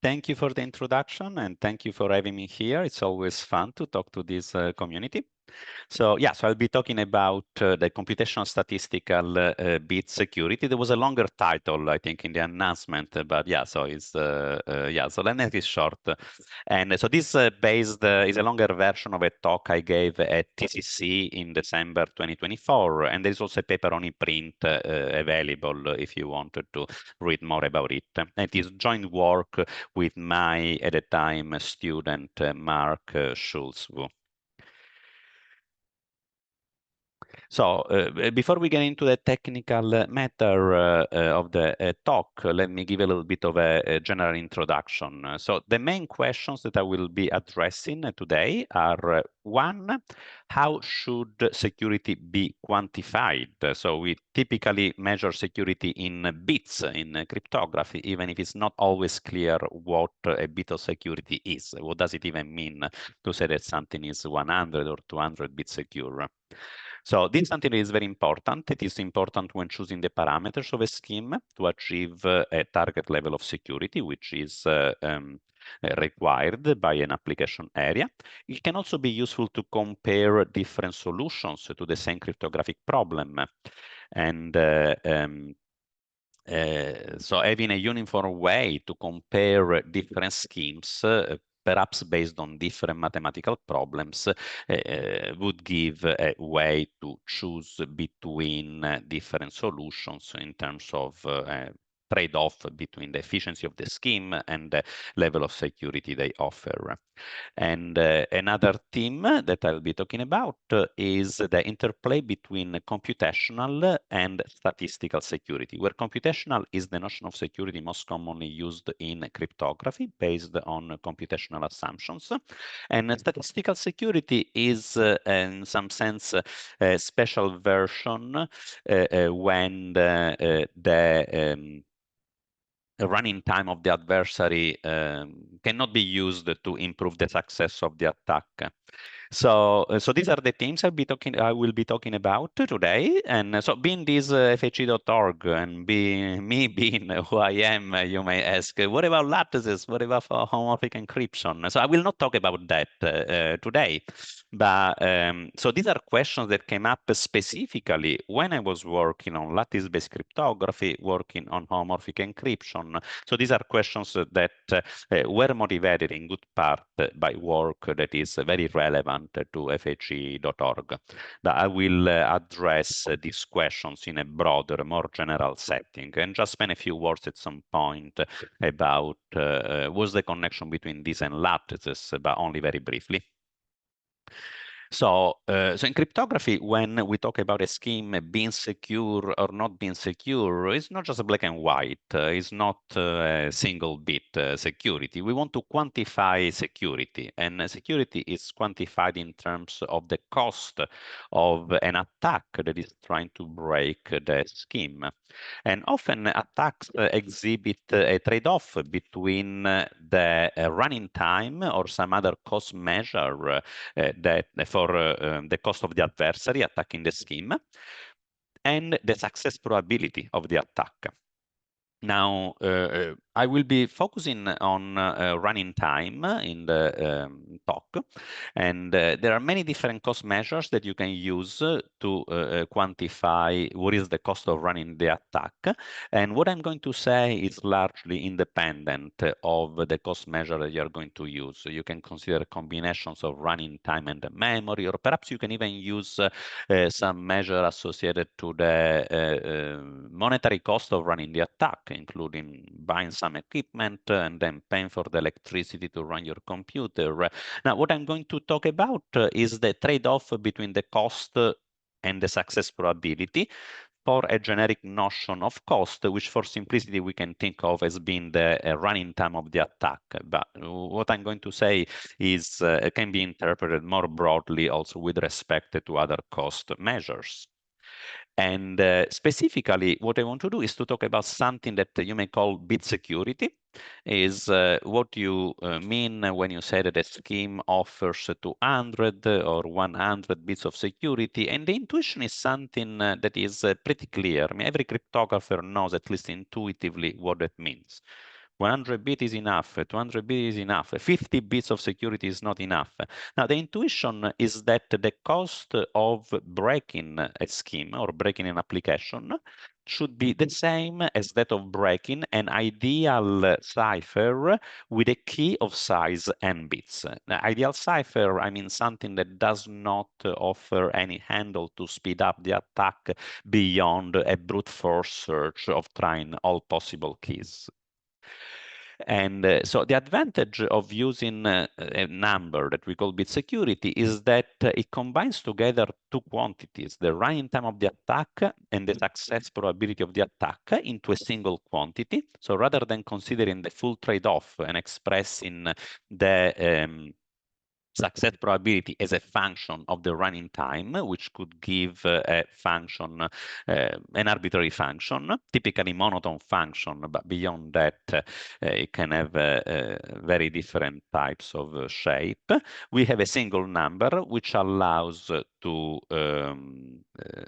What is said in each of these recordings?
thank you for the introduction and thank you for having me here. It's always fun to talk to this community. So yeah, so I'll be talking about the computational statistical bit security. There was a longer title, I think, in the announcement, but yeah, so it's yeah, so let me make it short. And so this based is a longer version of a talk I gave at TCC in December 2024, and there's also a paper on ePrint available if you wanted to read more about it. It is joint work with my, at the time, student Mark Schultz. So before we get into the technical matter of the talk, let me give a little bit of a general introduction. So the main questions that I will be addressing today are one, how should security be quantified? So we typically measure security in bits in cryptography, even if it's not always clear what a bit of security is. What does it even mean to say that something is 100 or 200 bits secure? So this is something that is very important. It is important when choosing the parameters of a scheme to achieve a target level of security, which is required by an application area. It can also be useful to compare different solutions to the same cryptographic problem. And so having a uniform way to compare different schemes perhaps based on different mathematical problems, would give a way to choose between different solutions in terms of trade-off between the efficiency of the scheme and the level of security they offer. And another theme that I'll be talking about is the interplay between computational and statistical security, where computational is the notion of security most commonly used in cryptography based on computational assumptions. And statistical security is, in some sense, a special version when the running time of the adversary cannot be used to improve the success of the attack. So these are the themes I will be talking about today. And so being this FHE.org and me being who I am, you may ask, what about lattices? What about homomorphic encryption? So I will not talk about that today. But so these are questions that came up specifically when I was working on lattice-based cryptography, working on homomorphic encryption. So these are questions that were motivated in good part by work that is very relevant to FHE.org. I will address these questions in a broader, more general setting, and just spend a few words at some point about what's the connection between these and lattices, but only very briefly. So in cryptography, when we talk about a scheme being secure or not being secure, it's not just black and white. It's not a single bit security. We want to quantify security, and security is quantified in terms of the cost of an attack that is trying to break the scheme. And often attacks exhibit a trade-off between the running time or some other cost measure that for the cost of the adversary attacking the scheme and the success probability of the attack. Now, I will be focusing on running time in the talk, and there are many different cost measures that you can use to quantify what is the cost of running the attack. And what I'm going to say is largely independent of the cost measure that you're going to use. So you can consider combinations of running time and the memory, or perhaps you can even use some measure associated to the monetary cost of running the attack, including buying some equipment and then paying for the electricity to run your computer. Now, what I'm going to talk about is the trade-off between the cost and the success probability for a generic notion of cost, which for simplicity we can think of as being the running time of the attack. But what I'm going to say is can be interpreted more broadly also with respect to other cost measures. And specifically, what I want to do is to talk about something that you may call bit security, is what you mean when you say that a scheme offers 200 or 100 bits of security. And the intuition is something that is pretty clear. I mean, every cryptographer knows, at least intuitively, what that means. 100 bits is enough, 200 bits is enough, 50 bits of security is not enough. Now, the intuition is that the cost of breaking a scheme or breaking an application should be the same as that of breaking an ideal cipher with a key of size n bits. Now, ideal cipher, I mean something that does not offer any handle to speed up the attack beyond a brute force search of trying all possible keys. And so the advantage of using a number that we call bit security is that it combines together two quantities, the running time of the attack and the success probability of the attack into a single quantity. So rather than considering the full trade-off and expressing the success probability as a function of the running time, which could give a function, an arbitrary function, typically monotone function, but beyond that, it can have very different types of shape. We have a single number, which allows to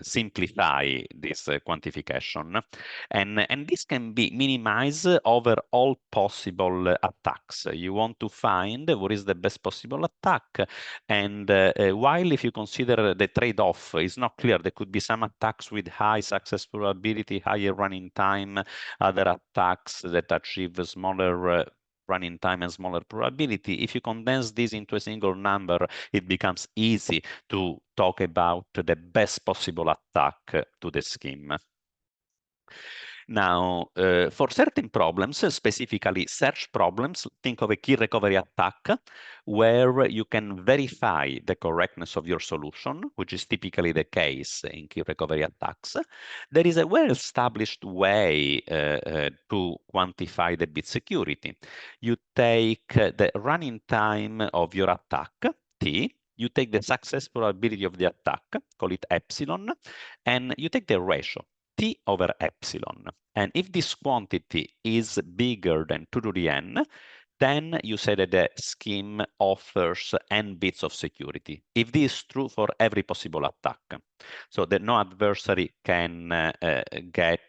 simplify this quantification. And this can be minimized over all possible attacks. You want to find what is the best possible attack. And while if you consider the trade-off is not clear, there could be some attacks with high success probability, higher running time, other attacks that achieve smaller running time and smaller probability. If you condense this into a single number, it becomes easy to talk about the best possible attack to the scheme. Now, for certain problems, specifically search problems, think of a key recovery attack where you can verify the correctness of your solution, which is typically the case in key recovery attacks. There is a well-established way to quantify the bit security. You take the running time of your attack, T, you take the success probability of the attack, call it epsilon, and you take the ratio, T over epsilon. And if this quantity is bigger than 2 to the n, then you say that the scheme offers n bits of security. If this is true for every possible attack, so that no adversary can get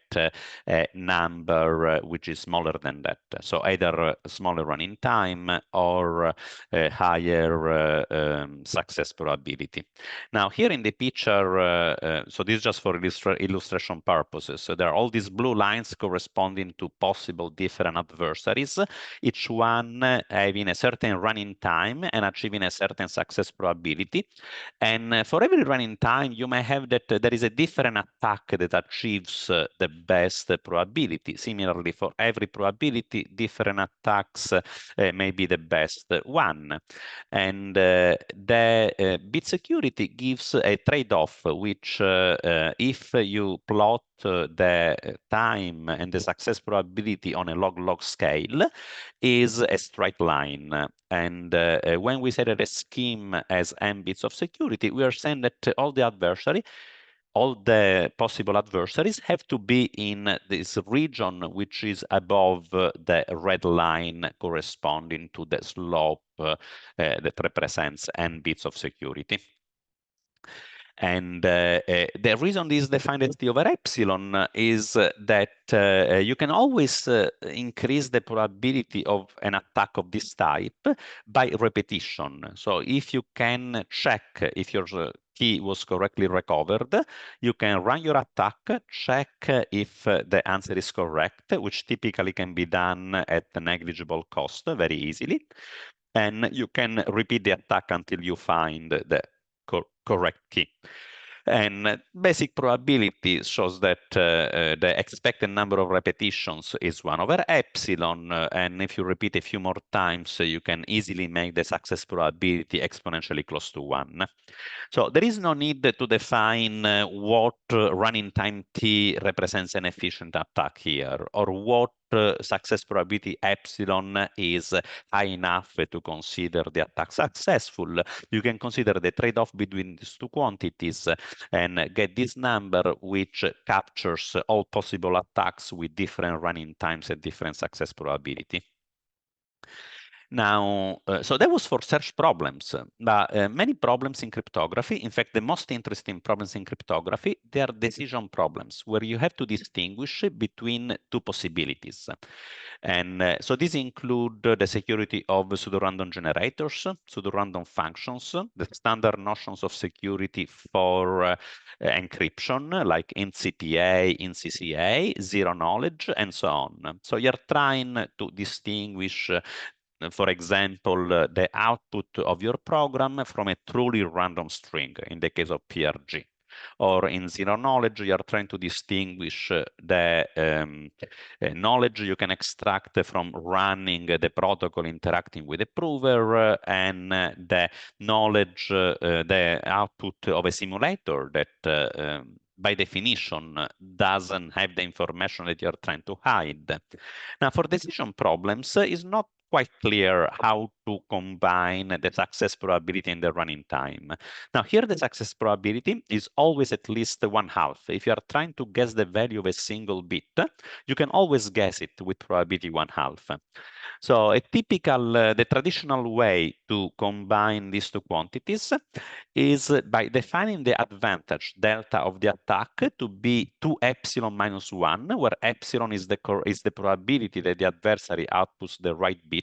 a number which is smaller than that. So either smaller running time or higher success probability. Now here in the picture, so this is just for illustration purposes. So there are all these blue lines corresponding to possible different adversaries, each one having a certain running time and achieving a certain success probability. And for every running time, you may have that there is a different attack that achieves the best probability. Similarly, for every probability, different attacks may be the best one. And the bit security gives a trade-off, which if you plot the time and the success probability on a log-log scale, is a straight line. And when we say that a scheme has n bits of security, we are saying that all the possible adversaries have to be in this region, which is above the red line corresponding to the slope that represents n bits of security. And the reason this is defined as T over epsilon is that you can always increase the probability of an attack of this type by repetition. So if you can check if your key was correctly recovered, you can run your attack, check if the answer is correct, which typically can be done at a negligible cost very easily. And you can repeat the attack until you find the correct key. And basic probability shows that the expected number of repetitions is 1 over epsilon. And if you repeat a few more times, you can easily make the success probability exponentially close to 1. So there is no need to define what running time T represents an efficient attack here, or what success probability epsilon is high enough to consider the attack successful. You can consider the trade-off between these two quantities and get this number, which captures all possible attacks with different running times and different success probability. Now, so that was for search problems, but many problems in cryptography, in fact, the most interesting problems in cryptography, they are decision problems where you have to distinguish between two possibilities. And so these include the security of pseudorandom generators, pseudorandom functions, the standard notions of security for encryption, like INCTA, INCCA, zero knowledge, and so on. So you're trying to distinguish for example, the output of your program from a truly random string, in the case of PRG. Or in zero knowledge, you are trying to distinguish the knowledge you can extract from running the protocol interacting with the prover and the knowledge, the output of a simulator that by definition doesn't have the information that you're trying to hide. Now, for decision problems, it's not quite clear how to combine the success probability and the running time. Now, here the success probability is always at least 1/2. If you are trying to guess the value of a single bit, you can always guess it with probability 1/2. So a typical, the traditional way to combine these two quantities is by defining the advantage delta of the attack to be 2 epsilon minus 1, where epsilon is the probability that the adversary outputs the right bit.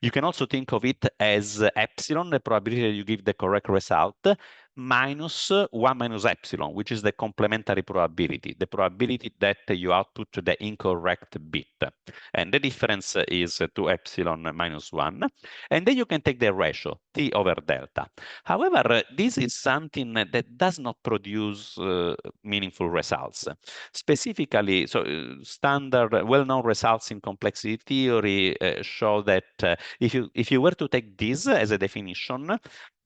You can also think of it as epsilon, the probability that you give the correct result, minus 1 minus epsilon, which is the complementary probability, the probability that you output the incorrect bit. And the difference is 2 epsilon minus 1. And then you can take the ratio, T over delta. However, this is something that does not produce meaningful results. Specifically, so standard, well-known results in complexity theory show that if you were to take this as a definition,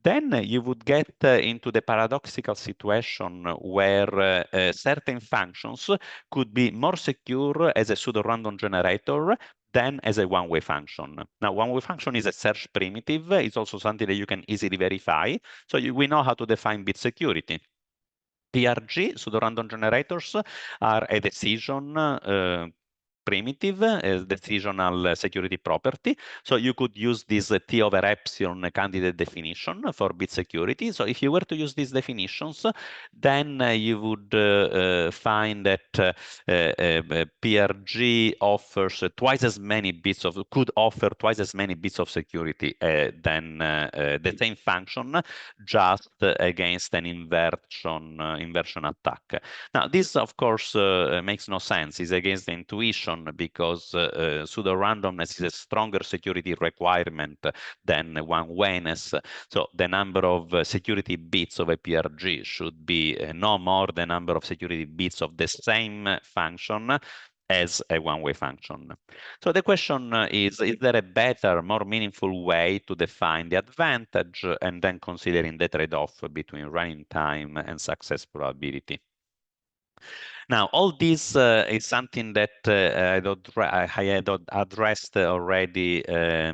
then you would get into the paradoxical situation where certain functions could be more secure as a pseudo-random generator than as a one-way function. Now, one-way function is a search primitive. It's also something that you can easily verify. So we know how to define bit security. PRG, pseudo-random generators, are a decision primitive, a decisional security property. So you could use this T over epsilon candidate definition for bit security. So if you were to use these definitions, then you would find that PRG offers twice as many bits of, could offer twice as many bits of security than the same function, just against an inversion attack. Now, this, of course, makes no sense. It's against the intuition because pseudo-randomness is a stronger security requirement than one-wayness. So the number of security bits of a PRG should be no more the number of security bits of the same function as a one-way function. So the question is there a better, more meaningful way to define the advantage and then considering the trade-off between running time and success probability? Now, all this is something that I had addressed already a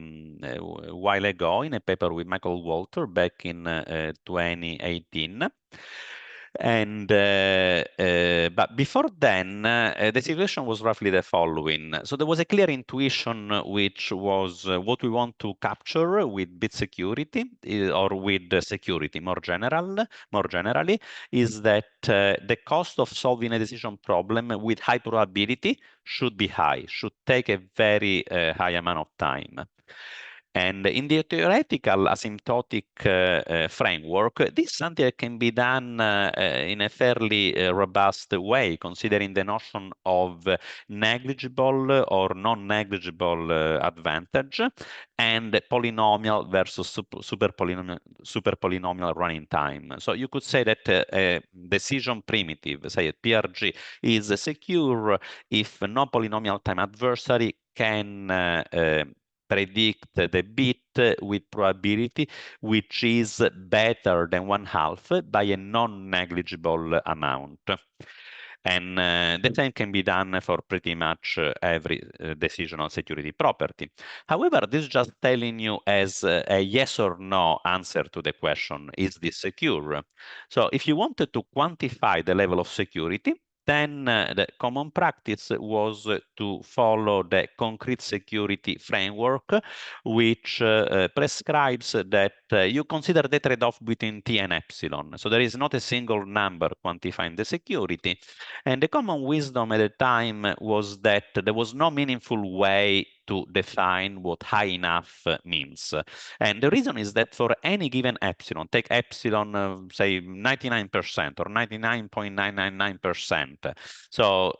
while ago in a paper with Micciancio Walter back in 2018. And but before then, the situation was roughly the following. So there was a clear intuition, which was what we want to capture with bit security or with security more generally, is that the cost of solving a decision problem with high probability should be high, should take a very high amount of time. And in the theoretical asymptotic framework, this is something that can be done in a fairly robust way, considering the notion of negligible or non-negligible advantage and polynomial versus super polynomial running time. So you could say that a decision primitive, say a PRG, is secure if no polynomial time adversary can predict the bit with probability which is better than 1/2 by a non-negligible amount. And the same can be done for pretty much every decisional security property. However, this is just telling you as a yes or no answer to the question, is this secure? So if you wanted to quantify the level of security, Then the common practice was to follow the concrete security framework, which prescribes that you consider the trade-off between T and epsilon. So there is not a single number quantifying the security. And the common wisdom at the time was that there was no meaningful way to define what high enough means. And the reason is that for any given epsilon, take epsilon, say 99% or 99.999%. So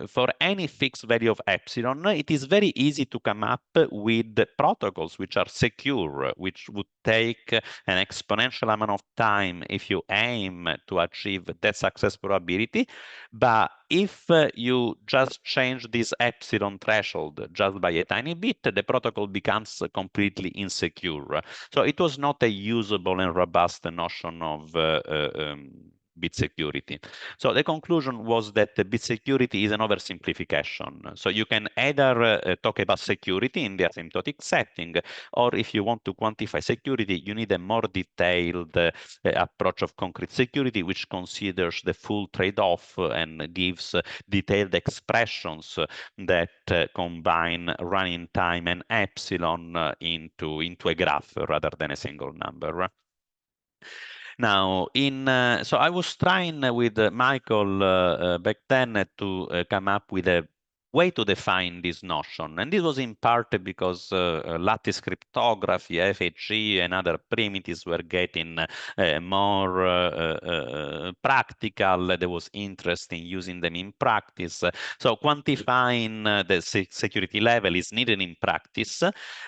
for any fixed value of epsilon, it is very easy to come up with protocols which are secure, which would take an exponential amount of time if you aim to achieve that success probability. But if you just change this epsilon threshold just by a tiny bit, the protocol becomes completely insecure. So it was not a usable and robust notion of bit security. So the conclusion was that the bit security is an oversimplification. So you can either talk about security in the asymptotic setting, or if you want to quantify security, you need a more detailed approach of concrete security, which considers the full trade-off and gives detailed expressions that combine running time and epsilon into a graph rather than a single number. Now, so I was trying with Michael back then to come up with a way to define this notion. And this was in part because lattice cryptography, FHE, and other primitives were getting more practical. There was interest in using them in practice. So quantifying the security level is needed in practice,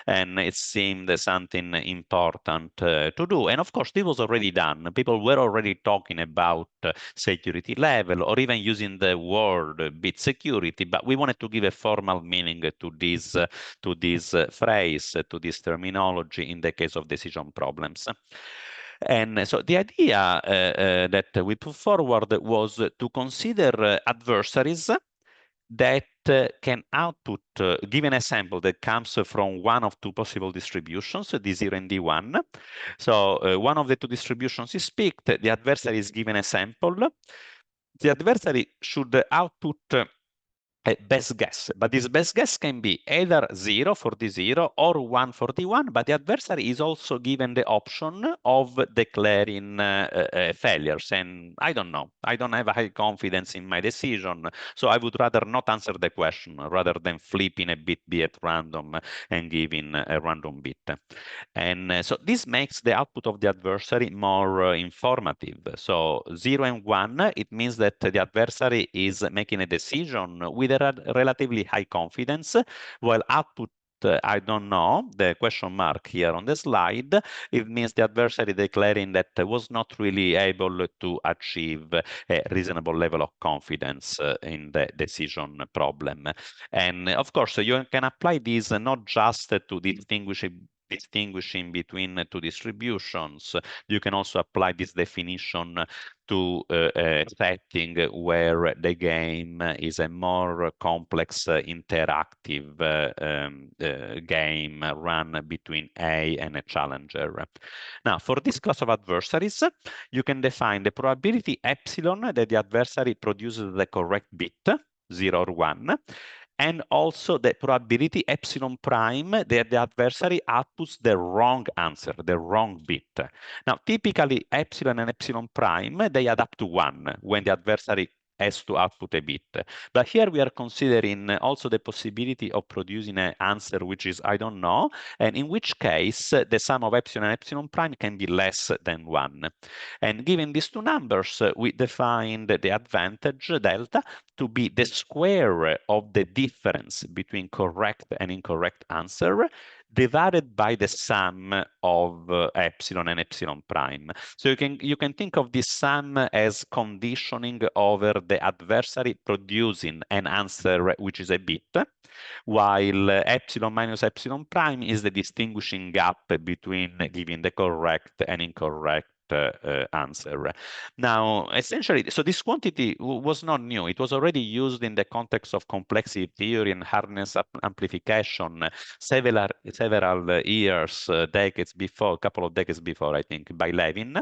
and it seemed something important to do. And of course, this was already done. People were already talking about security level or even using the word bit security, but we wanted to give a formal meaning to this phrase, to this terminology in the case of decision problems. And so the idea that we put forward was to consider adversaries that can output, give an example that comes from one of two possible distributions, D0 and D1. So one of the two distributions is picked, the adversary is given a sample. The adversary should output a best guess, but this best guess can be either 0 for D0 or 1 for D1, but the adversary is also given the option of declaring failures. And I don't know, I don't have a high confidence in my decision, so I would rather not answer the question rather than flipping a bit B at random and giving a random bit. And so this makes the output of the adversary more informative. So 0 and 1, it means that the adversary is making a decision with a relatively high confidence, while output I don't know, the question mark here on the slide, it means the adversary declaring that was not really able to achieve a reasonable level of confidence in the decision problem. And of course, you can apply this not just to distinguishing between two distributions. You can also apply this definition to a setting where the game is a more complex interactive game run between A and a challenger. Now, for this class of adversaries, you can define the probability epsilon that the adversary produces the correct bit, 0 or 1, and also the probability epsilon prime that the adversary outputs the wrong answer, the wrong bit. Now, typically, epsilon and epsilon prime, they add up to 1 when the adversary has to output a bit. But here we are considering also the possibility of producing an answer which is I don't know, and in which case the sum of epsilon and epsilon prime can be less than 1. And given these two numbers, we defined the advantage delta to be the square of the difference between correct and incorrect answer divided by the sum of epsilon and epsilon prime. So you can think of this sum as conditioning over the adversary producing an answer which is a bit, while epsilon minus epsilon prime is the distinguishing gap between giving the correct and incorrect answer. Now, essentially, so this quantity was not new. It was already used in the context of complexity theory and hardness amplification several years, decades before, a couple of decades before, I think, by Levin.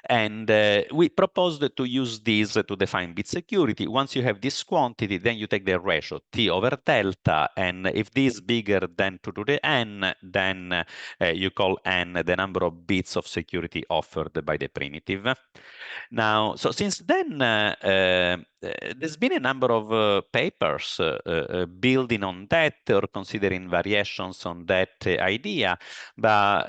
And we proposed to use this to define bit security. Once you have this quantity, then you take the ratio T over delta, and if this is bigger than 2 to the n, then you call n the number of bits of security offered by the primitive. Now, so since then, there's been a number of papers building on that or considering variations on that idea, but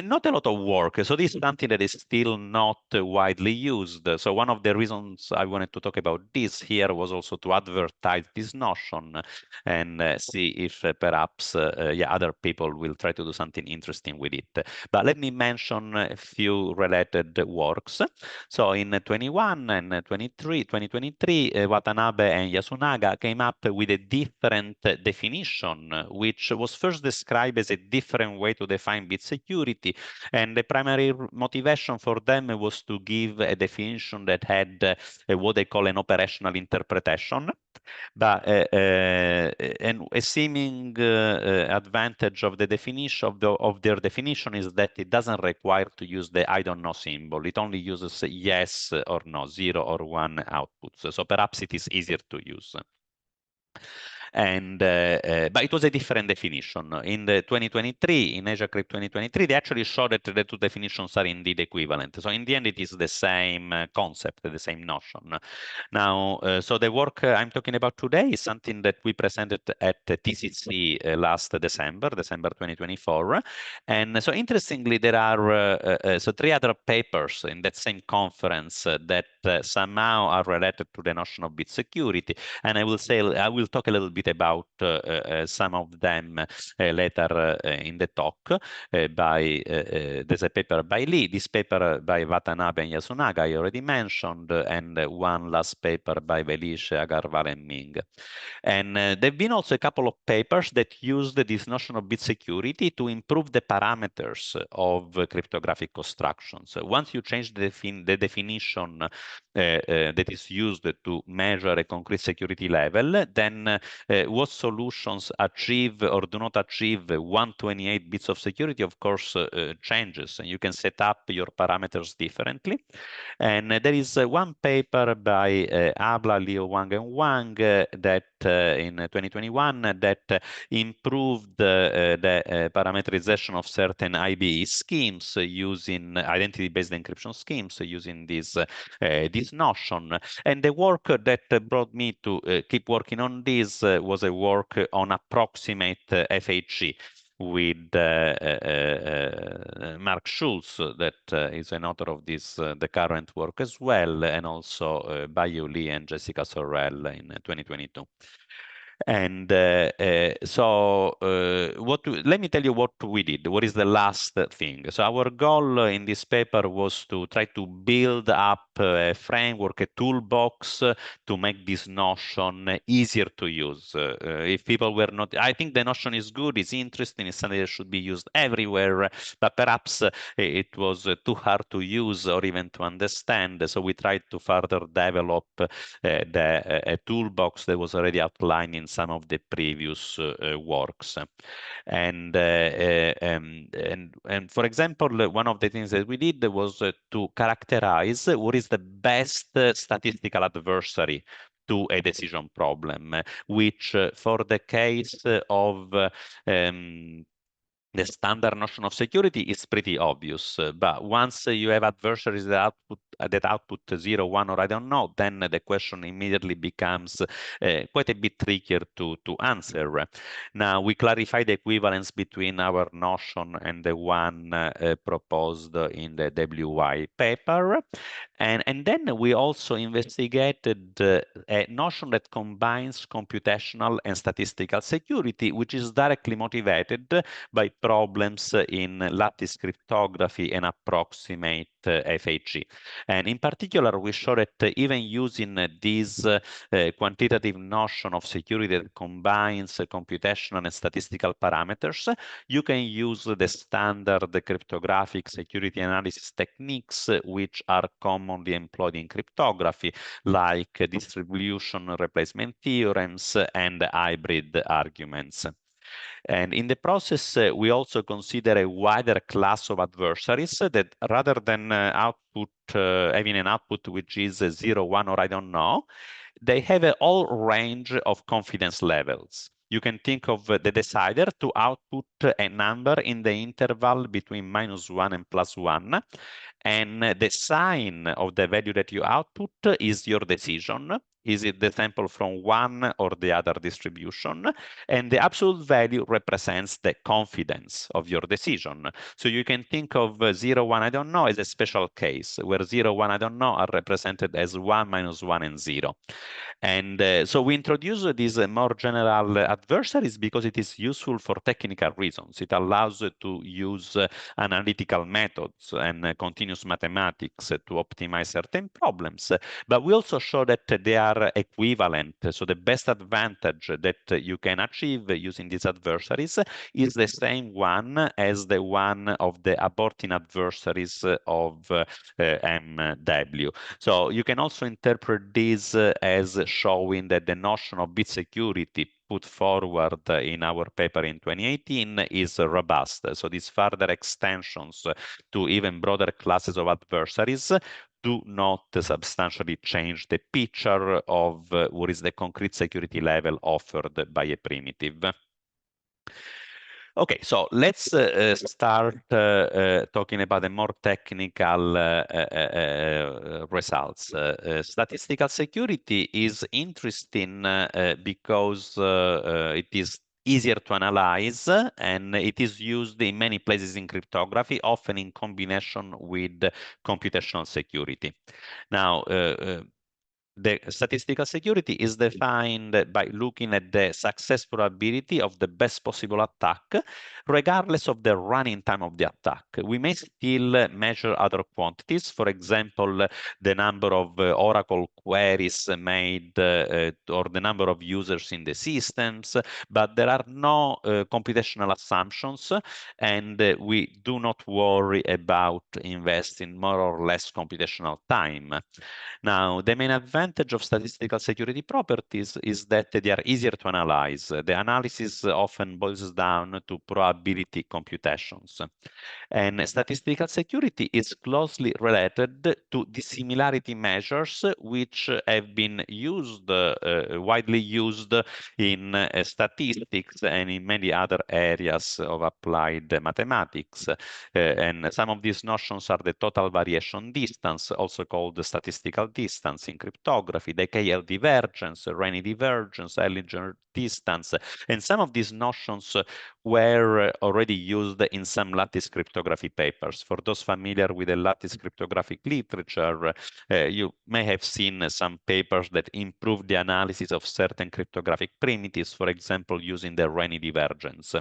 not a lot of work. So this is something that is still not widely used. So one of the reasons I wanted to talk about this here was also to advertise this notion and see if perhaps yeah, other people will try to do something interesting with it. But let me mention a few related works. So in 21 and 2023, Watanabe and Yasunaga came up with a different definition, which was first described as a different way to define bit security. And the primary motivation for them was to give a definition that had what they call an operational interpretation. But and a seeming advantage of the definition of their definition is that it doesn't require to use the I don't know symbol. It only uses yes or no, 0 or 1 outputs. So perhaps it is easier to use. And but it was a different definition. In the 2023, in Asiacrypt 2023, they actually showed that the two definitions are indeed equivalent. So in the end, it is the same concept, the same notion. Now, so the work I'm talking about today is something that we presented at TCC last December 2024. And so interestingly, there are so 3 other papers in that same conference that somehow are related to the notion of bit security. And I will talk a little bit about some of them later in the talk. There's a paper by Lee, this paper by Watanabe and Yasunaga I already mentioned, and one last paper by Velice, Agarwal, and Ming. And there've been also a couple of papers that used this notion of bit security to improve the parameters of cryptographic constructions. Once you change the definition that is used to measure a concrete security level, then what solutions achieve or do not achieve 128 bits of security, of course, changes. And you can set up your parameters differently. And there is one paper by Abla, Liu, Wang, and Wang that in 2021 that improved the parameterization of certain IBE schemes using identity-based encryption schemes using this notion. And the work that brought me to keep working on this was a work on approximate FHE with Mark Schultz, that is an author of this, the current work as well, and also Bayu Lee and Jessica Sorrell in 2022. And let me tell you what we did. What is the last thing? So our goal in this paper was to try to build up a framework, a toolbox to make this notion easier to use. If people were not, I think the notion is good, it's interesting, it's something that should be used everywhere, but perhaps it was too hard to use or even to understand. So we tried to further develop a toolbox that was already outlined in some of the previous works. And for example, one of the things that we did was to characterize what is the best statistical adversary to a decision problem, which for the case of the standard notion of security is pretty obvious, but once you have adversaries that output 0, 1, or I don't know, then the question immediately becomes quite a bit trickier to answer. Now, we clarify the equivalence between our notion and the one proposed in the WY paper. And then we also investigated a notion that combines computational and statistical security, which is directly motivated by problems in lattice cryptography and approximate FHE. And in particular, we show that even using this quantitative notion of security that combines computational and statistical parameters, you can use the standard cryptographic security analysis techniques which are commonly employed in cryptography, like distribution replacement theorems and hybrid arguments. And in the process, we also consider a wider class of adversaries that rather than having an output which is 0, 1, or I don't know, they have a whole range of confidence levels. You can think of the decider to output a number in the interval between -1 and +1. And the sign of the value that you output is your decision. Is it the sample from one or the other distribution? And the absolute value represents the confidence of your decision. So you can think of 0, 1, I don't know as a special case where 0, 1, I don't know are represented as 1, -1, and 0. And so we introduce these more general adversaries because it is useful for technical reasons. It allows to use analytical methods and continuous mathematics to optimize certain problems. But we also show that they are equivalent. So the best advantage that you can achieve using these adversaries is the same one as the one of the aborting adversaries of MW. So you can also interpret this as showing that the notion of bit security put forward in our paper in 2018 is robust. So these further extensions to even broader classes of adversaries do not substantially change the picture of what is the concrete security level offered by a primitive. Okay, so let's start talking about the more technical results. Statistical security is interesting because it is easier to analyze and it is used in many places in cryptography, often in combination with computational security. Now, the statistical security is defined by looking at the success probability of the best possible attack, regardless of the running time of the attack. We may still measure other quantities, for example, the number of Oracle queries made or the number of users in the systems, but there are no computational assumptions, and we do not worry about investing more or less computational time. Now, the main advantage of statistical security properties is that they are easier to analyze. The analysis often boils down to probability computations. And statistical security is closely related to dissimilarity measures, which have been used, widely used in statistics and in many other areas of applied mathematics. And some of these notions are the total variation distance, also called the statistical distance in cryptography, the KL divergence, Renyi divergence, Ellinger distance. And some of these notions were already used in some lattice cryptography papers. For those familiar with the lattice cryptographic literature, you may have seen some papers that improve the analysis of certain cryptographic primitives, for example, using the Renyi divergence.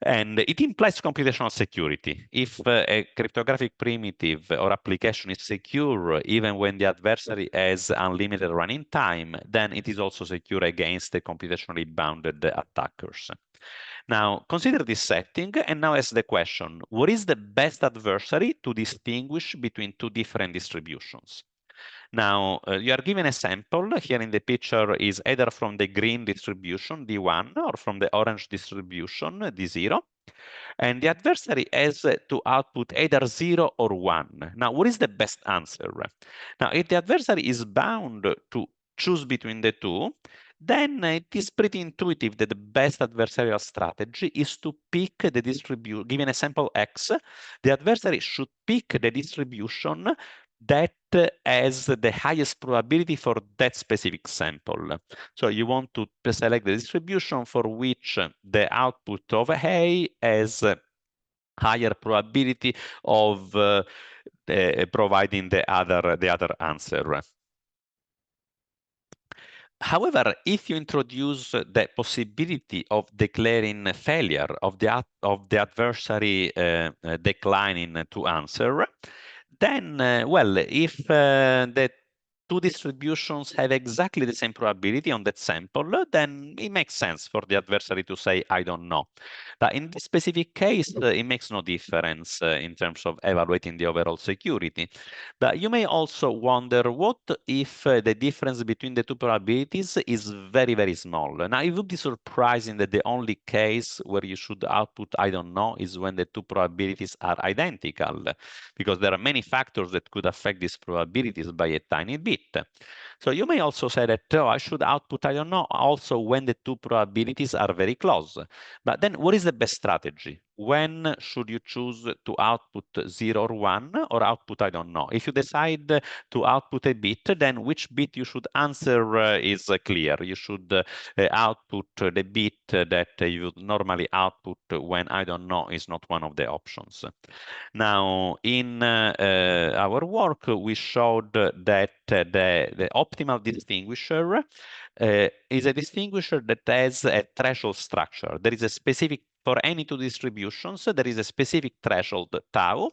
And it implies computational security. If a cryptographic primitive or application is secure, even when the adversary has unlimited running time, then it is also secure against the computationally bounded attackers. Now, consider this setting, and now ask the question, what is the best adversary to distinguish between two different distributions? Now, you are given a sample. Here in the picture is either from the green distribution, D1, or from the orange distribution, D0. And the adversary has to output either 0 or 1. Now, what is the best answer? Now, if the adversary is bound to choose between the two, then it is pretty intuitive that the best adversarial strategy is to pick the distribution. Given a sample X, the adversary should pick the distribution that has the highest probability for that specific sample. So you want to select the distribution for which the output of A has higher probability of providing the other answer. However, if you introduce the possibility of declaring failure of the adversary declining to answer, then, well, if the two distributions have exactly the same probability on that sample, then it makes sense for the adversary to say, I don't know. But in this specific case, it makes no difference in terms of evaluating the overall security. But you may also wonder, what if the difference between the two probabilities is very, very small? Now, it would be surprising that the only case where you should output I don't know is when the two probabilities are identical, because there are many factors that could affect these probabilities by a tiny bit. So you may also say that, oh, I should output I don't know also when the two probabilities are very close. But then what is the best strategy? When should you choose to output 0 or 1 or output I don't know? If you decide to output a bit, then which bit you should answer is clear. You should output the bit that you would normally output when I don't know is not one of the options. Now, in our work, we showed that the optimal distinguisher is a distinguisher that has a threshold structure. There is a specific, for any two distributions, there is a specific threshold tau,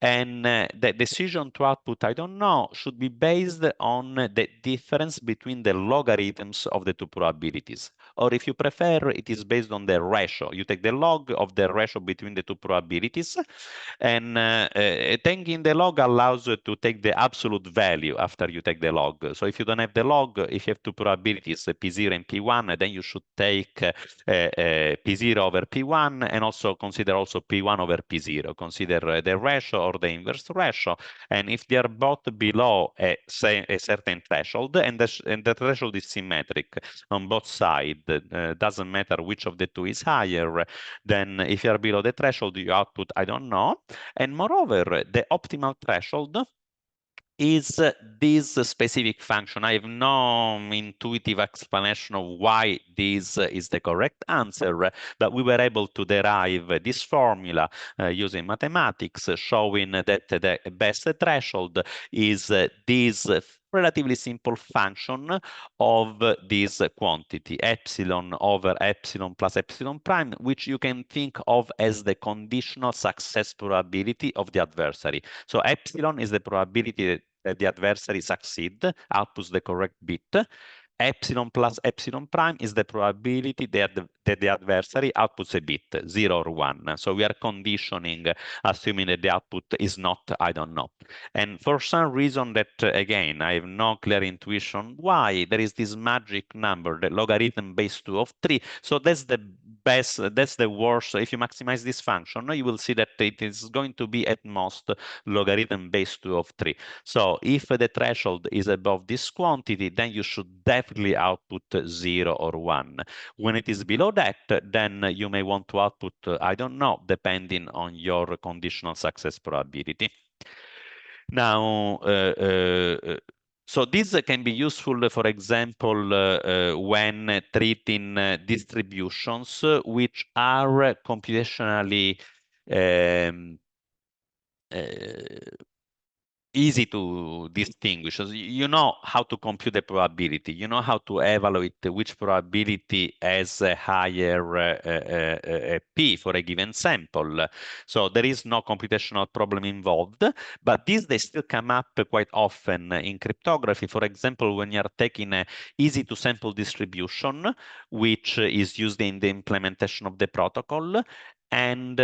and the decision to output I don't know should be based on the difference between the logarithms of the two probabilities. Or if you prefer, it is based on the ratio. You take the log of the ratio between the two probabilities, and taking the log allows you to take the absolute value after you take the log. So if you don't have the log, if you have two probabilities, P0 and P1, then you should take P0 over P1 and also consider also P1 over P0. Consider the ratio or the inverse ratio. And if they are both below a certain threshold, and the threshold is symmetric on both sides, doesn't matter which of the two is higher, then if you are below the threshold, you output I don't know. And moreover, the optimal threshold is this specific function. I have no intuitive explanation of why this is the correct answer, but we were able to derive this formula using mathematics, showing that the best threshold is this relatively simple function of this quantity, epsilon over epsilon plus epsilon prime, which you can think of as the conditional success probability of the adversary. So epsilon is the probability that the adversary succeed, outputs the correct bit. Epsilon plus epsilon prime is the probability that the adversary outputs a bit, 0 or 1. So we are conditioning, assuming that the output is not, I don't know. And for some reason that, again, I have no clear intuition why, there is this magic number, the logarithm base 2 of 3. So that's the best, that's the worst. So if you maximize this function, you will see that it is going to be at most logarithm base 2 of 3. So if the threshold is above this quantity, then you should definitely output 0 or 1. When it is below that, then you may want to output, I don't know, depending on your conditional success probability. Now, so this can be useful, for example, when treating distributions which are computationally um, easy to distinguish. You know how to compute the probability. You know how to evaluate which probability has a higher P for a given sample. So there is no computational problem involved, but these, they still come up quite often in cryptography. For example, when you're taking an easy to sample distribution, which is used in the implementation of the protocol, and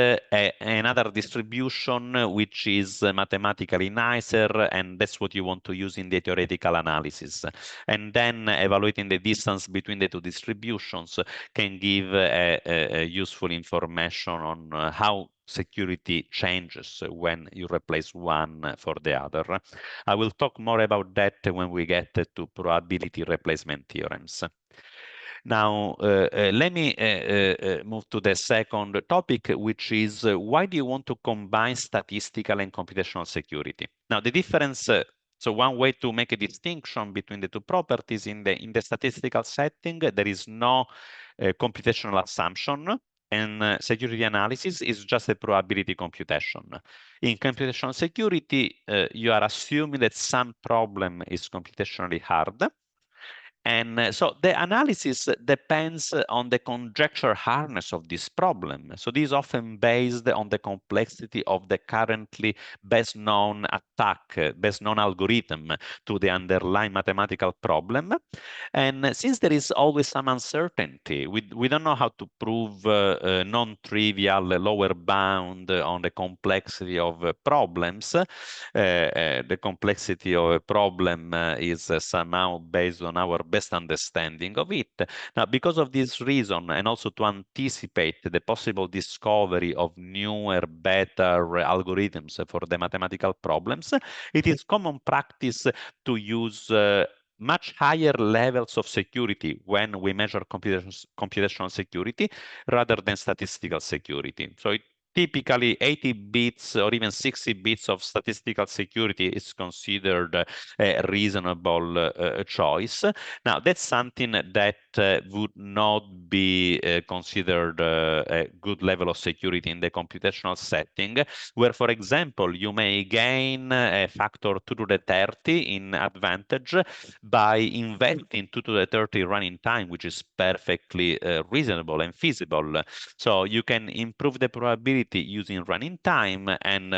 another distribution which is mathematically nicer, and that's what you want to use in the theoretical analysis. And then evaluating the distance between the two distributions can give useful information on how security changes when you replace one for the other. I will talk more about that when we get to probability replacement theorems. Now, let me move to the second topic, which is why do you want to combine statistical and computational security? Now, the difference, so one way to make a distinction between the two properties in the statistical setting, there is no computational assumption, and security analysis is just a probability computation. In computational security, you are assuming that some problem is computationally hard, And so the analysis depends on the conjecture hardness of this problem. So this is often based on the complexity of the currently best known attack, best known algorithm to the underlying mathematical problem. And since there is always some uncertainty, we don't know how to prove non-trivial lower bound on the complexity of problems. The complexity of a problem is somehow based on our best understanding of it. Now, because of this reason, and also to anticipate the possible discovery of newer, better algorithms for the mathematical problems, it is common practice to use much higher levels of security when we measure computational security rather than statistical security. So typically 80 bits or even 60 bits of statistical security is considered a reasonable choice. Now, that's something that would not be considered a good level of security in the computational setting, where, for example, you may gain a factor 2 to the 30 in advantage by investing 2 to the 30 running time, which is perfectly reasonable and feasible. So you can improve the probability using running time, and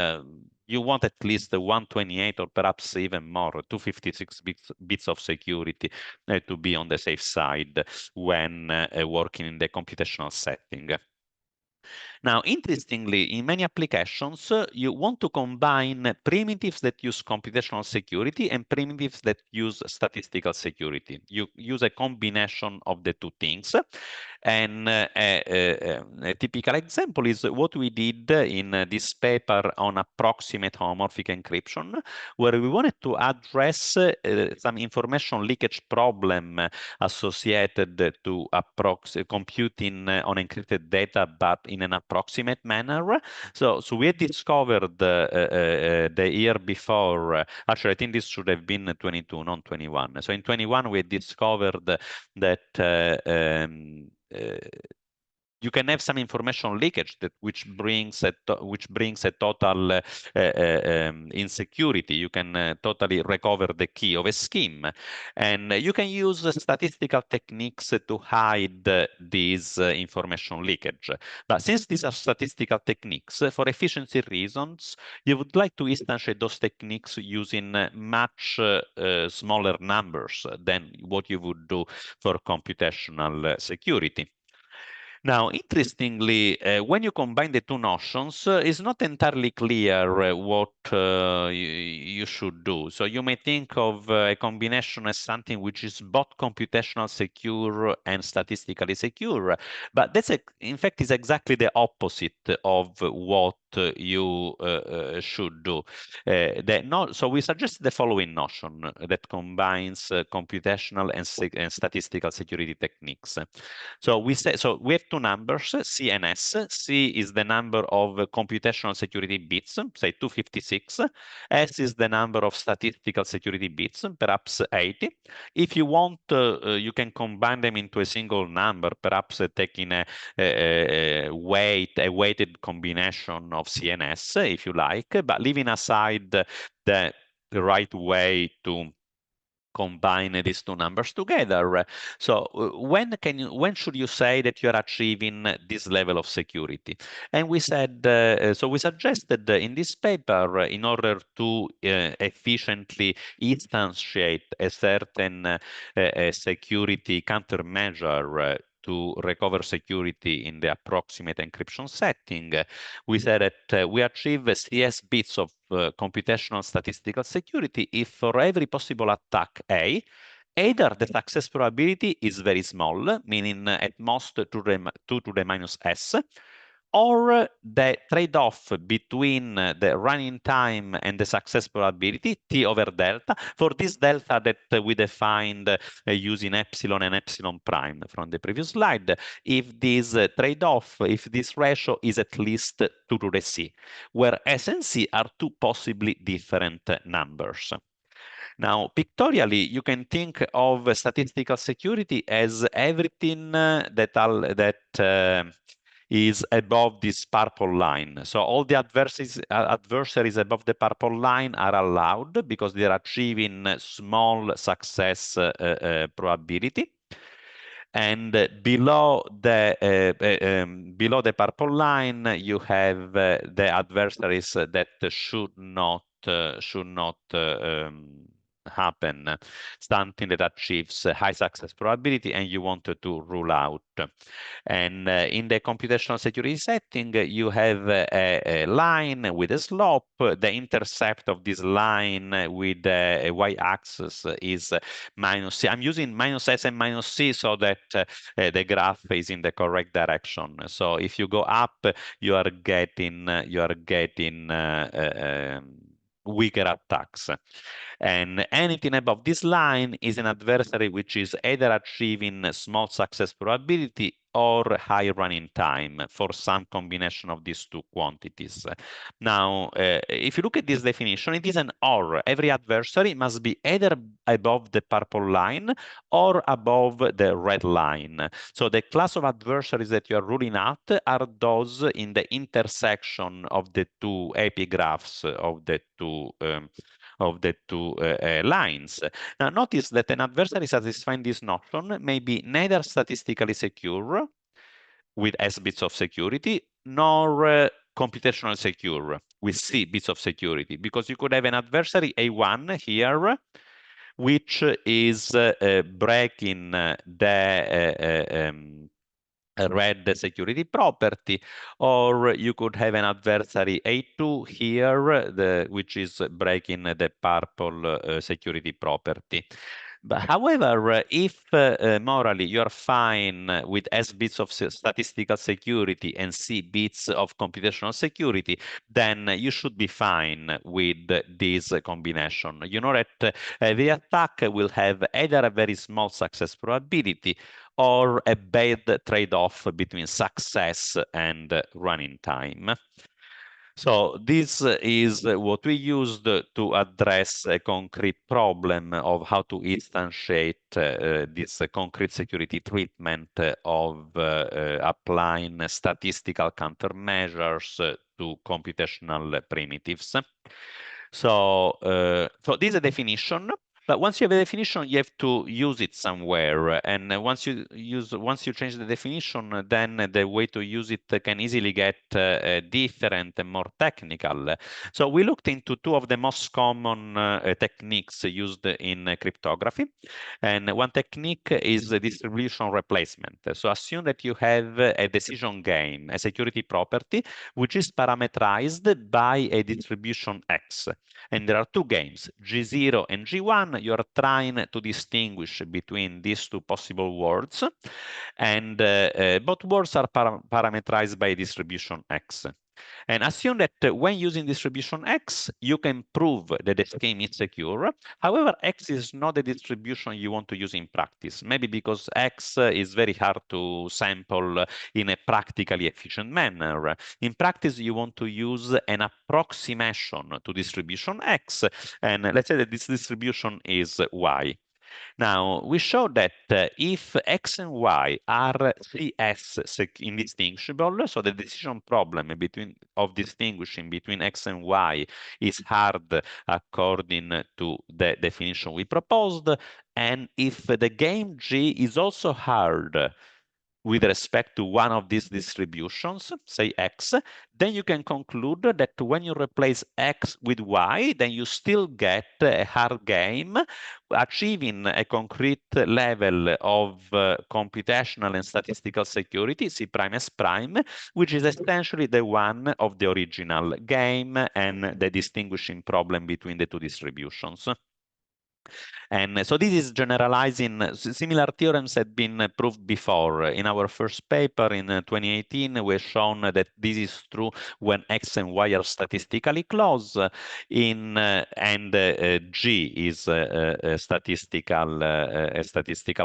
you want at least 128 or perhaps even more, 256 bits of security to be on the safe side when working in the computational setting. Now, interestingly, in many applications, you want to combine primitives that use computational security and primitives that use statistical security. You use a combination of the two things. And a typical example is what we did in this paper on approximate homomorphic encryption, where we wanted to address some information leakage problem associated to computing on encrypted data, but in an approximate manner. So we had discovered the year before, actually, I think this should have been 22, not 21. So in 21, we discovered that you can have some information leakage which brings a total insecurity. You can totally recover the key of a scheme, and you can use statistical techniques to hide this information leakage. But since these are statistical techniques, for efficiency reasons, you would like to instantiate those techniques using much smaller numbers than what you would do for computational security. Now, interestingly, when you combine the two notions, it's not entirely clear what you should do. So you may think of a combination as something which is both computational secure and statistically secure, but that's in fact is exactly the opposite of what you should do. So we suggest the following notion that combines computational and statistical security techniques. So we have two numbers, C and S. C is the number of computational security bits, say 256. S is the number of statistical security bits, perhaps 80. If you want, you can combine them into a single number, perhaps taking a weighted combination of C and S, if you like, but leaving aside the right way to combine these two numbers together. So when should you say that you are achieving this level of security? And we said, so we suggested in this paper, in order to efficiently instantiate a certain security countermeasure to recover security in the approximate encryption setting, we said that we achieve CS bits of computational statistical security if for every possible attack A, either the success probability is very small, meaning at most 2 to the minus S, or the trade-off between the running time and the success probability, T over delta, for this delta that we defined using epsilon and epsilon prime from the previous slide, if this trade-off, if this ratio is at least 2 to the C, where S and C are two possibly different numbers. Now, pictorially, you can think of statistical security as everything that is above this purple line. So all the adversaries above the purple line are allowed because they're achieving small success probability. And below the purple line, you have the adversaries that should not happen, something that achieves high success probability and you wanted to rule out. And in the computational security setting, you have a line with a slope. The intercept of this line with a y-axis is minus c. I'm using minus s and minus c so that the graph is in the correct direction. So if you go up, you are getting weaker attacks. And anything above this line is an adversary which is either achieving small success probability or high running time for some combination of these two quantities. Now, if you look at this definition, it is an or. Every adversary must be either above the purple line or above the red line. So the class of adversaries that you are ruling out are those in the intersection of the two epigraphs of the two lines. Now, notice that an adversary satisfying this notion may be neither statistically secure with S bits of security, nor computational secure with C bits of security, because you could have an adversary A1 here, which is breaking the red security property, or you could have an adversary A2 here, which is breaking the purple security property. But however, if morally you're fine with S bits of statistical security and C bits of computational security, then you should be fine with this combination. You know that the attack will have either a very small success probability or a bad trade-off between success and running time. So this is what we used to address a concrete problem of how to instantiate this concrete security treatment of applying statistical countermeasures to computational primitives. So this is a definition. But once you have a definition, you have to use it somewhere. And once you change the definition, then the way to use it can easily get different and more technical. So we looked into two of the most common techniques used in cryptography. And one technique is the distribution replacement. So assume that you have a decision game, a security property, which is parameterized by a distribution X. And there are two games, G0 and G1. You're trying to distinguish between these two possible words. And both words are parameterized by distribution X. And assume that when using distribution X, you can prove that the scheme is secure. However, X is not the distribution you want to use in practice, maybe because X is very hard to sample in a practically efficient manner. In practice, you want to use an approximation to distribution X, and let's say that this distribution is Y. Now, we show that if X and Y are CS indistinguishable, so the decision problem of distinguishing between X and Y is hard according to the definition we proposed, and if the game G is also hard with respect to one of these distributions, say X, then you can conclude that when you replace X with Y, then you still get a hard game, achieving a concrete level of computational and statistical security, C prime S prime, which is essentially the one of the original game and the distinguishing problem between the two distributions. And so this is generalizing. Similar theorems had been proved before. In our first paper in 2018, we have shown that this is true when X and Y are statistically close. And G is a statistical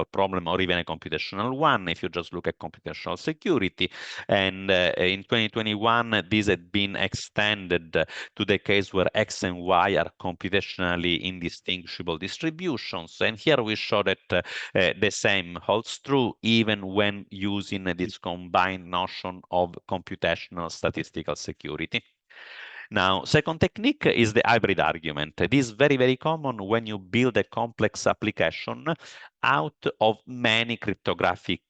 problem or even a computational one if you just look at computational security. And in 2021, this had been extended to the case where X and Y are computationally indistinguishable distributions. distributions. And here we show that the same holds true even when using this combined notion of computational statistical security. Now, second technique is the hybrid argument. This is very, very common when you build a complex application out of many cryptographic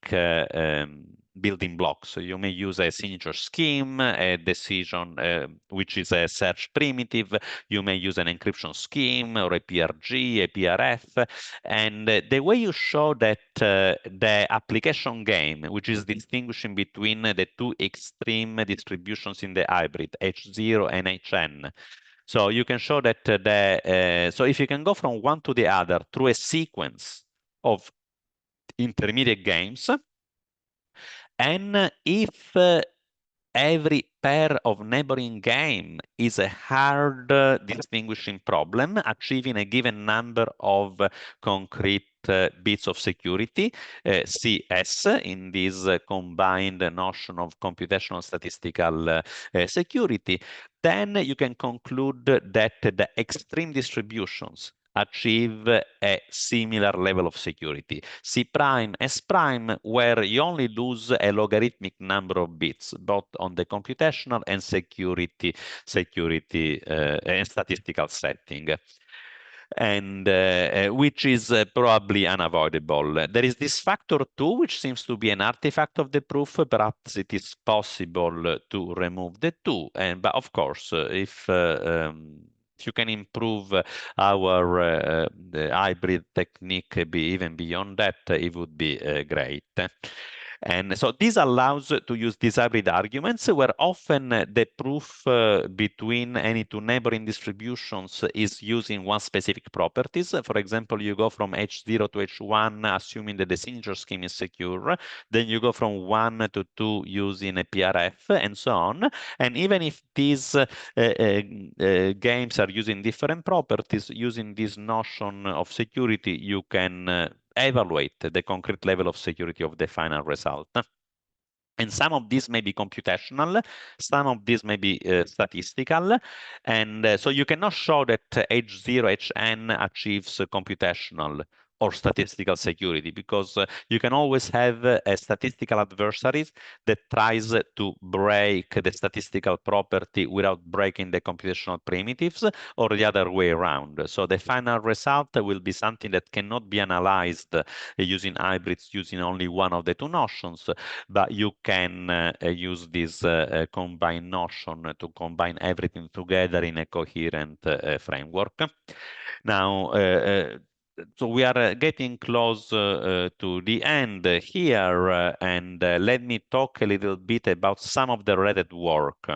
building blocks. So you may use a signature scheme, a decision, which is a search primitive. You may use an encryption scheme or a PRG, a PRF. And the way you show that the application game, which is distinguishing between the two extreme distributions in the hybrid, H0 and HN. So you can show that so if you can go from one to the other through a sequence of intermediate games, and if every pair of neighboring game is a hard distinguishing problem, achieving a given number of concrete bits of security, CS, in this combined notion of computational statistical security, then you can conclude that the extreme distributions achieve a similar level of security. C prime, S prime, where you only lose a logarithmic number of bits, both on the computational and security and statistical setting, and which is probably unavoidable. There is this factor 2, which seems to be an artifact of the proof. Perhaps it is possible to remove the 2, but of course, if you can improve our the hybrid technique even beyond that, it would be great. And so this allows to use these hybrid arguments, where often the proof between any two neighboring distributions is using one specific properties. For example, you go from H0 to H1, assuming that the signature scheme is secure. Then you go from 1 to 2 using a PRF, and so on. And even if these games are using different properties, using this notion of security, you can evaluate the concrete level of security of the final result. And some of these may be computational, some of these may be statistical. And so you cannot show that H0, HN achieves computational or statistical security, because you can always have a statistical adversaries that tries to break the statistical property without breaking the computational primitives, or the other way around. So the final result will be something that cannot be analyzed using hybrids, using only one of the two notions, but you can use this combined notion to combine everything together in a coherent framework. Now, so we are getting close to the end here, and let me talk a little bit about some of the related work.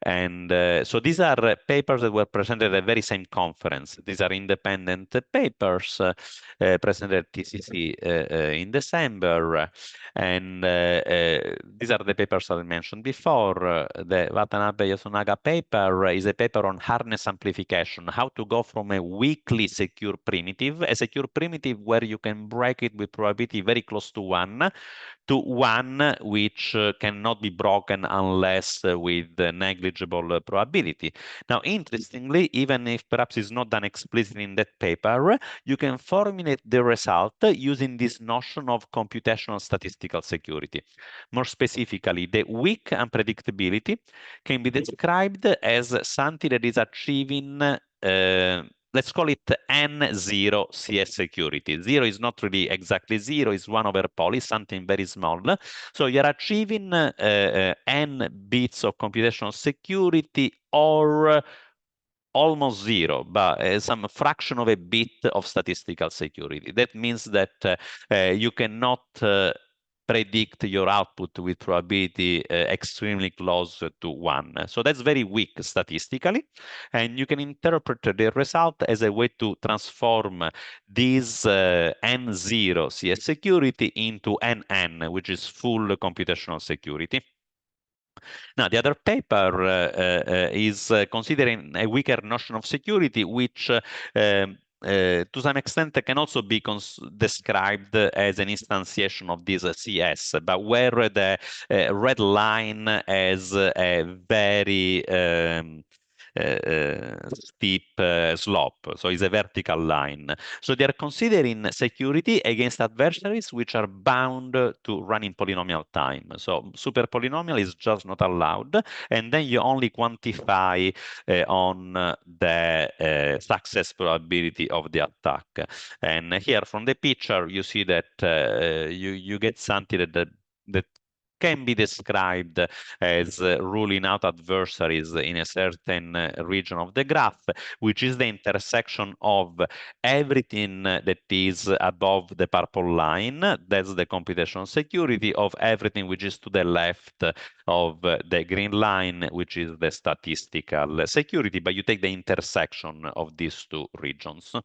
And so these are papers that were presented at the very same conference. These are independent papers presented at TCC in December. And these are the papers I mentioned before. The Watanabe Yasunaga paper is a paper on harness amplification, how to go from a weakly secure primitive, a secure primitive where you can break it with probability very close to 1, to one which cannot be broken unless with negligible probability. Now, interestingly, even if perhaps it's not done explicitly in that paper, you can formulate the result using this notion of computational statistical security. More specifically, the weak unpredictability can be described as something that is achieving let's call it N0 CS security. 0 is not really exactly 0, it's 1 over poly, something very small. So you're achieving N bits of computational security, or almost 0, but some fraction of a bit of statistical security. That means that you cannot predict your output with probability extremely close to 1. So that's very weak statistically, and you can interpret the result as a way to transform this N0 CS security into NN, which is full computational security. Now, the other paper is considering a weaker notion of security, which to some extent can also be described as an instantiation of this CS, but where the red line has a very steep slope. So it's a vertical line. So they are considering security against adversaries which are bound to run in polynomial time. So super polynomial is just not allowed. And then you only quantify on the success probability of the attack. And here from the picture, you see that you get something that can be described as ruling out adversaries in a certain region of the graph, which is the intersection of everything that is above the purple line, that's the computational security, of everything which is to the left of the green line, which is the statistical security, but you take the intersection of these two regions.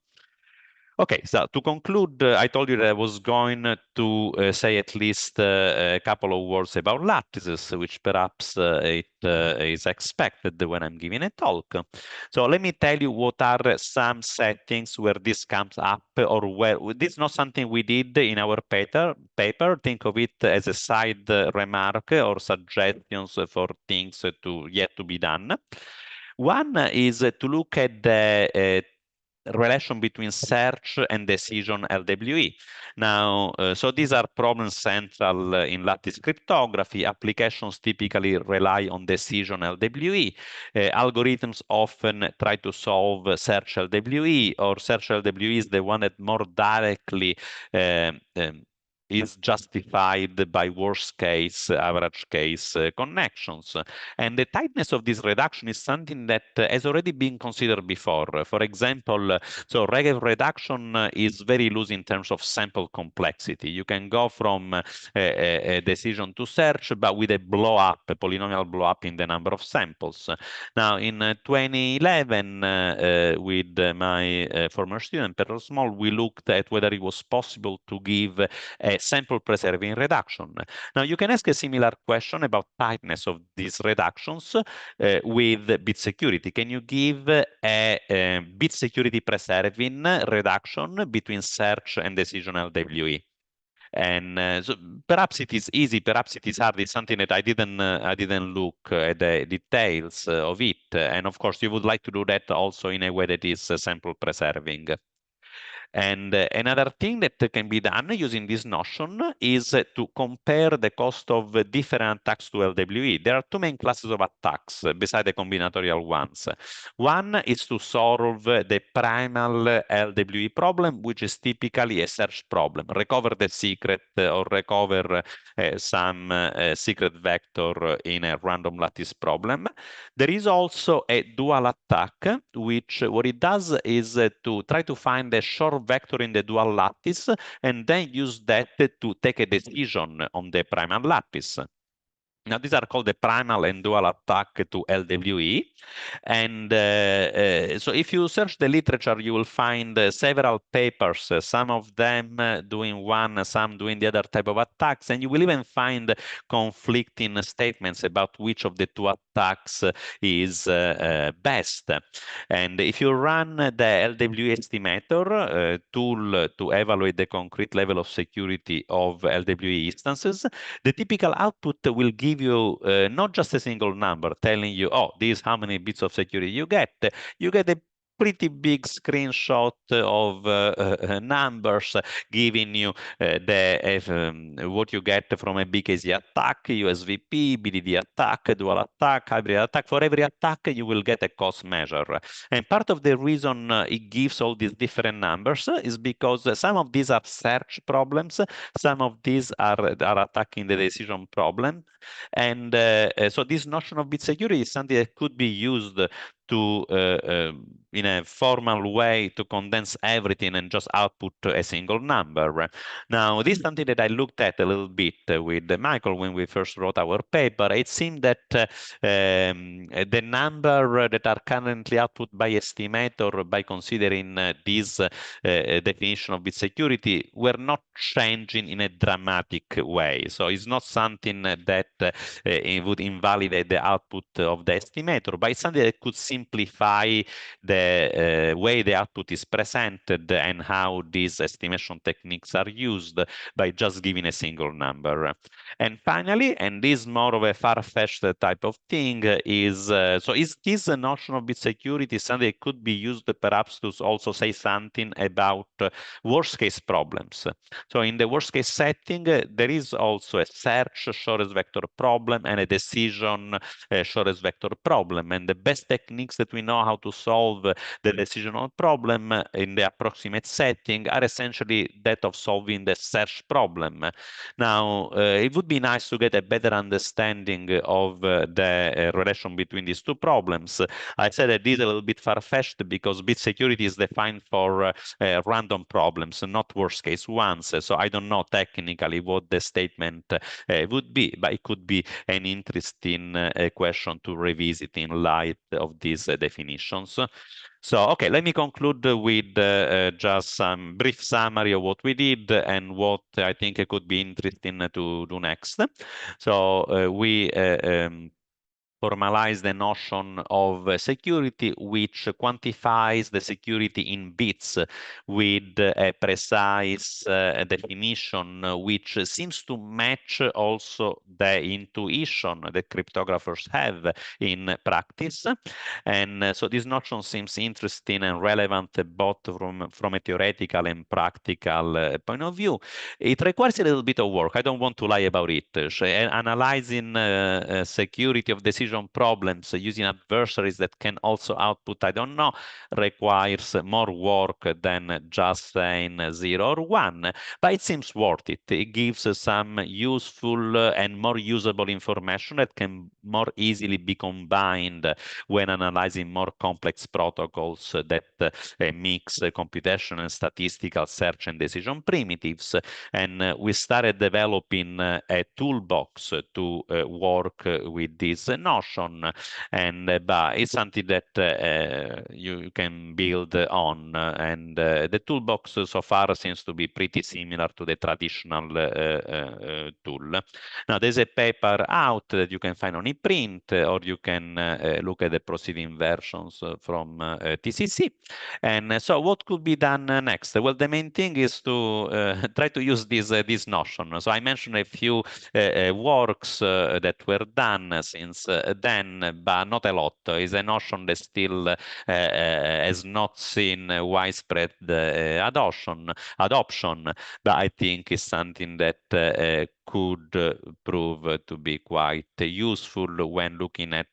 Okay, so to conclude, I told you that I was going to say at least a couple of words about lattices, which perhaps it is expected when I'm giving a talk. So let me tell you what are some settings where this comes up, or where this is not something we did in our paper. Think of it as a side remark or suggestions for things to yet to be done. One is to look at the relation between search and decision LWE. Now, so these are problems central in lattice cryptography. Applications typically rely on decision LWE. Algorithms often try to solve search LWE, or search LWE is the one that more directly is justified by worst case, average case connections. And the tightness of this reduction is something that has already been considered before. For example, so Regel reduction is very loose in terms of sample complexity. You can go from a decision to search, but with a blow up, a polynomial blow up in the number of samples. Now, in 2011, with my former student, Pedro Small, we looked at whether it was possible to give a sample preserving reduction. Now, you can ask a similar question about tightness of these reductions with bit security. Can you give a bit security preserving reduction between search and decisional WE? And so perhaps it is easy, perhaps it is hard. It's something that I didn't look at the details of it. And of course, you would like to do that also in a way that is sample preserving. And another thing that can be done using this notion is to compare the cost of different attacks to LWE. There are two main classes of attacks beside the combinatorial ones. One is to solve the primal LWE problem, which is typically a search problem. Recover the secret or recover some secret vector in a random lattice problem. There is also a dual attack, which what it does is to try to find a short vector in the dual lattice and then use that to take a decision on the primal lattice. Now, these are called the primal and dual attack to LWE. And so if you search the literature, you will find several papers, some of them doing one, some doing the other type of attacks. And you will even find conflicting statements about which of the two attacks is best. And if you run the LWE estimator tool to evaluate the concrete level of security of LWE instances, the typical output will give you not just a single number telling you, oh, this is how many bits of security you get. You get a pretty big screenshot of numbers giving you what you get from a BKZ attack, USVP, BDD attack, dual attack, hybrid attack. For every attack, you will get a cost measure. And part of the reason it gives all these different numbers is because some of these are search problems, some of these are attacking the decision problem. And so this notion of bit security is something that could be used to, in a formal way, to condense everything and just output a single number. Now, this is something that I looked at a little bit with Michael when we first wrote our paper. It seemed that the number that are currently output by estimator by considering this definition of bit security were not changing in a dramatic way. So it's not something that it would invalidate the output of the estimator, but it's something that could simplify the way the output is presented and how these estimation techniques are used by just giving a single number. And finally, and this is more of a far-fetched type of thing, is this a notion of bit security something that could be used perhaps to also say something about worst-case problems? So in the worst-case setting, there is also a search shortest vector problem and a decision shortest vector problem. And the best techniques that we know how to solve the decisional problem in the approximate setting are essentially that of solving the search problem. Now, it would be nice to get a better understanding of the relation between these two problems. I said that this is a little bit far-fetched because bit security is defined for random problems, not worst-case ones. So I don't know technically what the statement would be, but it could be an interesting question to revisit in light of these definitions. So, okay, let me conclude with just some brief summary of what we did and what I think could be interesting to do next. So, we formalize the notion of security, which quantifies the security in bits with a precise definition, which seems to match also the intuition that cryptographers have in practice. And so this notion seems interesting and relevant both from a theoretical and practical point of view. It requires a little bit of work. I don't want to lie about it. Analyzing security of decision problems using adversaries that can also output, I don't know, requires more work than just saying 0 or 1, but it seems worth it. It gives some useful and more usable information that can more easily be combined when analyzing more complex protocols that mix computational and statistical search and decision primitives. And we started developing a toolbox to work with this notion, and but it's something that you can build on. And the toolbox so far seems to be pretty similar to the traditional tool. Now, there's a paper out that you can find on ePrint, or you can look at the preceding versions from TCC. And so what could be done next? Well, the main thing is to try to use this notion. So I mentioned a few works that were done since then, but not a lot. It's a notion that still has not seen widespread adoption, but I think is something that could prove to be quite useful when looking at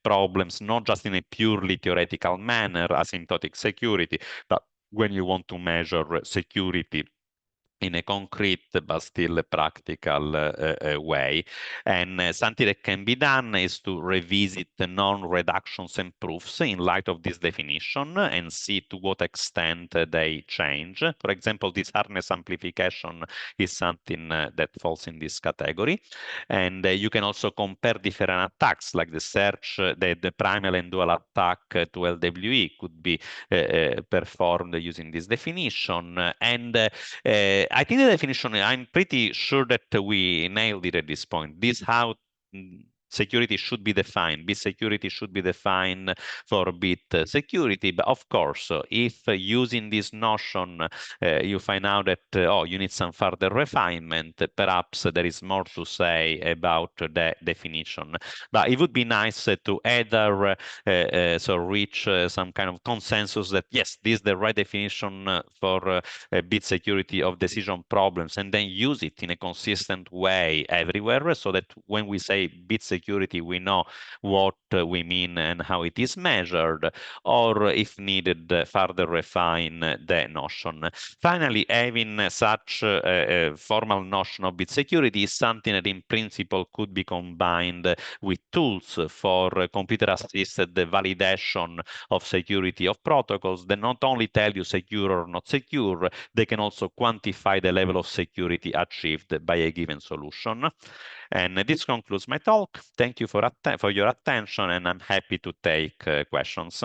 problems, not just in a purely theoretical manner, asymptotic security, but when you want to measure security in a concrete but still practical way. And something that can be done is to revisit the non-reductions and proofs in light of this definition and see to what extent they change. For example, this hardness amplification is something that falls in this category. And you can also compare different attacks, like the search, the primal and dual attack to LWE could be performed using this definition. And I think the definition, I'm pretty sure that we nailed it at this point. This is how security should be defined. Bit security should be defined for bit security. But of course, if using this notion, you find out that, oh, you need some further refinement, perhaps there is more to say about the definition. But it would be nice to either so reach some kind of consensus that, yes, this is the right definition for bit security of decision problems, and then use it in a consistent way everywhere, so that when we say bit security, we know what we mean and how it is measured, or if needed, further refine the notion. Finally, having such a formal notion of bit security is something that in principle could be combined with tools for computer-assisted validation of security of protocols that not only tell you secure or not secure, they can also quantify the level of security achieved by a given solution. And this concludes my talk. Thank you for your attention, and I'm happy to take questions.